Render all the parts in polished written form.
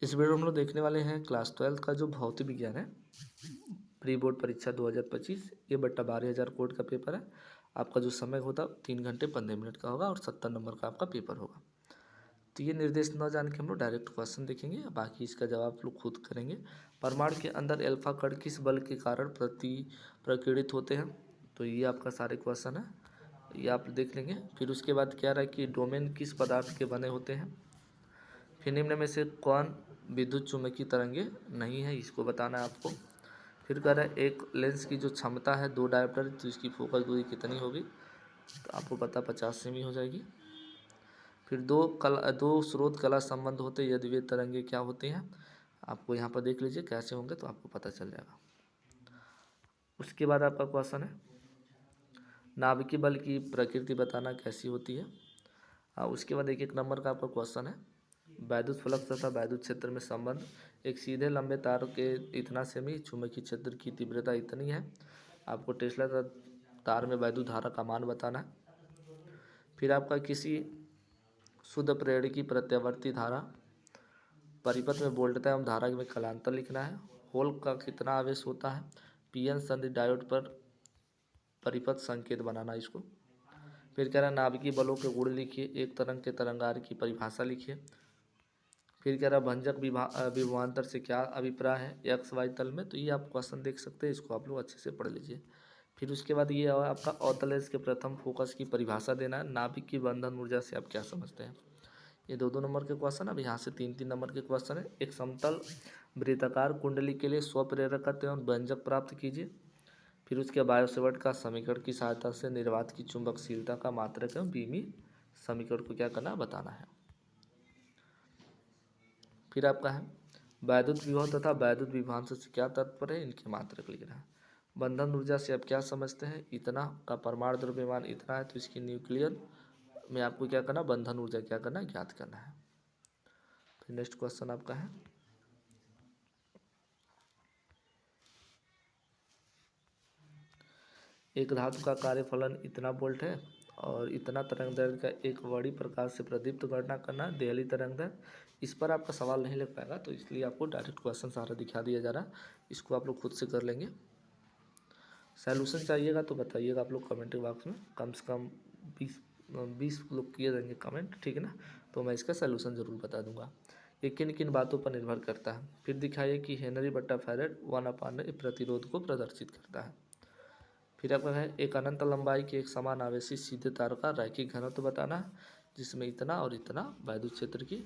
इस वीडियो में हम लोग देखने वाले हैं क्लास 12 का जो भौतिक विज्ञान है, प्री बोर्ड परीक्षा 2025। ये बट्टा 12,000 कोड का पेपर है। आपका जो समय होता 3 घंटे 15 मिनट का होगा और 70 नंबर का आपका पेपर होगा। तो ये निर्देश न जान के हम लोग डायरेक्ट क्वेश्चन देखेंगे, बाकी इसका जवाब लोग खुद करेंगे। परमाणु के अंदर अल्फा कण किस बल के कारण प्रकीर्णित होते हैं? तो ये आपका सारे क्वेश्चन है, ये आप देख लेंगे। फिर उसके बाद क्या रहा कि डोमेन किस पदार्थ के बने होते हैं? फिर निम्न में से कौन विद्युत चुम्बकीय तरंगे नहीं है, इसको बताना है आपको। फिर कह रहा है एक लेंस की जो क्षमता है 2 डायोप्टर, तो इसकी फोकस दूरी कितनी होगी? तो आपको पता 50 सेमी हो जाएगी। फिर दो स्रोत कला संबंध होते यदि वे तरंगे क्या होती हैं? आपको यहाँ पर देख लीजिए कैसे होंगे तो आपको पता चल जाएगा। उसके बाद आपका क्वेश्चन है नाभिकीय बल की प्रकृति बताना कैसी होती है। उसके बाद एक नंबर का आपका क्वेश्चन है वैद्युत फ्लक्स तथा वैद्युत क्षेत्र में संबंध। एक सीधे लंबे तार के इतना सेमी, चुंबकीय क्षेत्र की तीव्रता इतनी है। आपको टेस्ला तार में वैद्युत धारा का मान बताना है। फिर आपका किसी शुद्ध प्रेरक की प्रत्यावर्ती धारा परिपथ में वोल्टता एवं धारा में कालांतर लिखना है। होल का कितना आवेश होता है? पीएन संधि डायोड पर परिपथ संकेत बनाना इसको। फिर कह रहा है नाभिकीय बलों के गुण लिखिए, एक तरंग के तरंगार की परिभाषा लिखिए। फिर कह रहा है भंजक विभवांतर से क्या अभिप्राय है एक्स वाई तल में? तो ये आप क्वेश्चन देख सकते हैं, इसको आप लोग अच्छे से पढ़ लीजिए। फिर उसके बाद ये आपका अवतल लेंस के प्रथम फोकस की परिभाषा देना है। नाभिक की बंधन ऊर्जा से आप क्या समझते हैं? ये 2-2 नंबर के क्वेश्चन। अब यहाँ से 3-3 नंबर के क्वेश्चन है। एक समतल वृत्ताकार कुंडली के लिए स्वप्रेरकत्व एवं व्यंजक प्राप्त कीजिए। फिर उसके बायोसेवर्ट का समीकरण की सहायता से निर्वात की चुंबकशीलता का मात्रक एवं बीमी समीकरण को क्या करना बताना है। फिर आपका है वैद्युत विभव तथा वैद्युत विभवांश से क्या तात्पर्य है, इनके मात्रक लिखना है। बंधन ऊर्जा से आप क्या समझते हैं? इतना का परमाणु द्रव्यमान इतना है, तो इसकी न्यूक्लियर में आपको क्या करना, बंधन ऊर्जा क्या करना, ज्ञात करना है। फिर नेक्स्ट क्वेश्चन आपका है एक धातु का कार्यफलन इतना वोल्ट है और इतना तरंग दैर्घ्य का एक बड़ी प्रकाश से प्रदीप्त गणना करना है देहली तरंग दैर्घ्य। इस पर आपका सवाल नहीं लग पाएगा, तो इसलिए आपको डायरेक्ट क्वेश्चन सारा दिखा दिया जा रहा है। इसको आप लोग खुद से कर लेंगे। सैल्यूशन चाहिएगा तो बताइएगा आप लोग कमेंट बॉक्स में, कम से कम 20 लोग किए रहेंगे कमेंट, ठीक है ना? तो मैं इसका सैल्यूशन ज़रूर बता दूंगा। ये किन किन बातों पर निर्भर करता है? फिर दिखाइए कि हेनरी बट्टा फैरेड 1/n प्रतिरोध को प्रदर्शित करता है। फिर आपका है एक अनंत लंबाई के एक समान आवेशी सीधे तार का रैखिक घनत्व बताना है, जिसमें इतना और इतना वैद्युत क्षेत्र की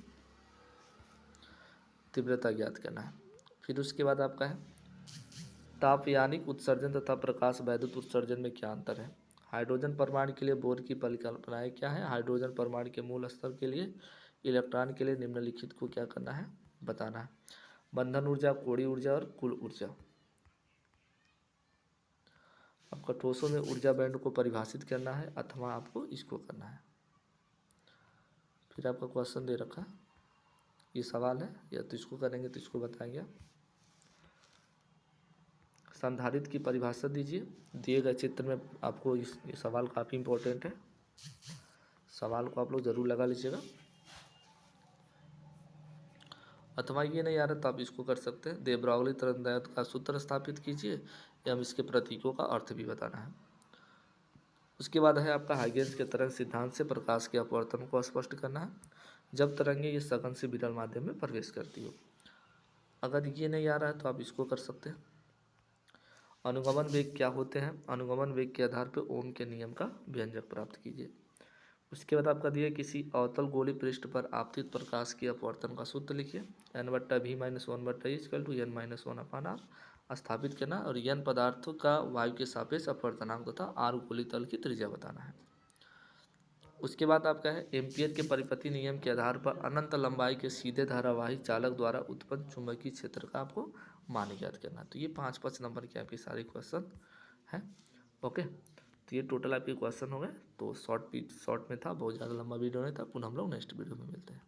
तीव्रता ज्ञात करना है। फिर उसके बाद आपका है तापयानिक उत्सर्जन तथा प्रकाश वैद्युत उत्सर्जन में क्या अंतर है? हाइड्रोजन परमाणु के लिए बोर की परिकल्पनाएं क्या है? हाइड्रोजन परमाणु के मूल स्तर के लिए इलेक्ट्रॉन के लिए निम्नलिखित को क्या करना है बताना है। बंधन ऊर्जा, कोणीय ऊर्जा और कुल ऊर्जा। आपका ठोसों में ऊर्जा बैंड को परिभाषित करना है अथवा आपको इसको करना है। फिर आपका क्वेश्चन दे रखा, ये सवाल है, या तो इसको करेंगे तो इसको बताएंगे। संधारित्र की परिभाषा दीजिए। दिए गए चित्र में आपको ये सवाल काफ़ी इंपॉर्टेंट है, सवाल को आप लोग ज़रूर लगा लीजिएगा। अथवा ये नहीं आ रहा तो आप इसको कर सकते हैं। दे ब्रॉगली तरंगदैर्घ्य का सूत्र स्थापित कीजिए, या हम इसके प्रतीकों का अर्थ भी बताना है। उसके बाद है आपका हाइगेंस के तरंग सिद्धांत से प्रकाश के अपवर्तन को स्पष्ट करना है, जब तरंगे ये सघन से विरल माध्यम में प्रवेश करती हो। अगर ये नहीं आ रहा है तो आप इसको कर सकते हैं। अनुगमन वेग क्या होते हैं? अनुगमन वेग के आधार पर ओम के नियम का व्यंजक प्राप्त कीजिए। उसके बाद आपका दिया किसी अवतल गोली पृष्ठ पर आपतित प्रकाश की अपवर्तन का सूत्र लिखिए। n/v-1/e=n-1/r स्थापित करना और n पदार्थों का वायु के सापेक्ष अपवर्तनांक तथा r गोली तल की त्रिज्या बताना है। उसके बाद आपका है एम्पियर के परिपति नियम के आधार पर अनंत लंबाई के सीधे धारावाही चालक द्वारा उत्पन्न चुंबकीय क्षेत्र का आपको मान ज्ञात करना। तो ये 5-5 नंबर के आपके सारे क्वेश्चन हैं। ओके, तो ये टोटल आपके क्वेश्चन हो गए। तो शॉर्ट में था, बहुत ज़्यादा लंबा वीडियो नहीं था। पुनः हम लोग नेक्स्ट वीडियो में मिलते हैं।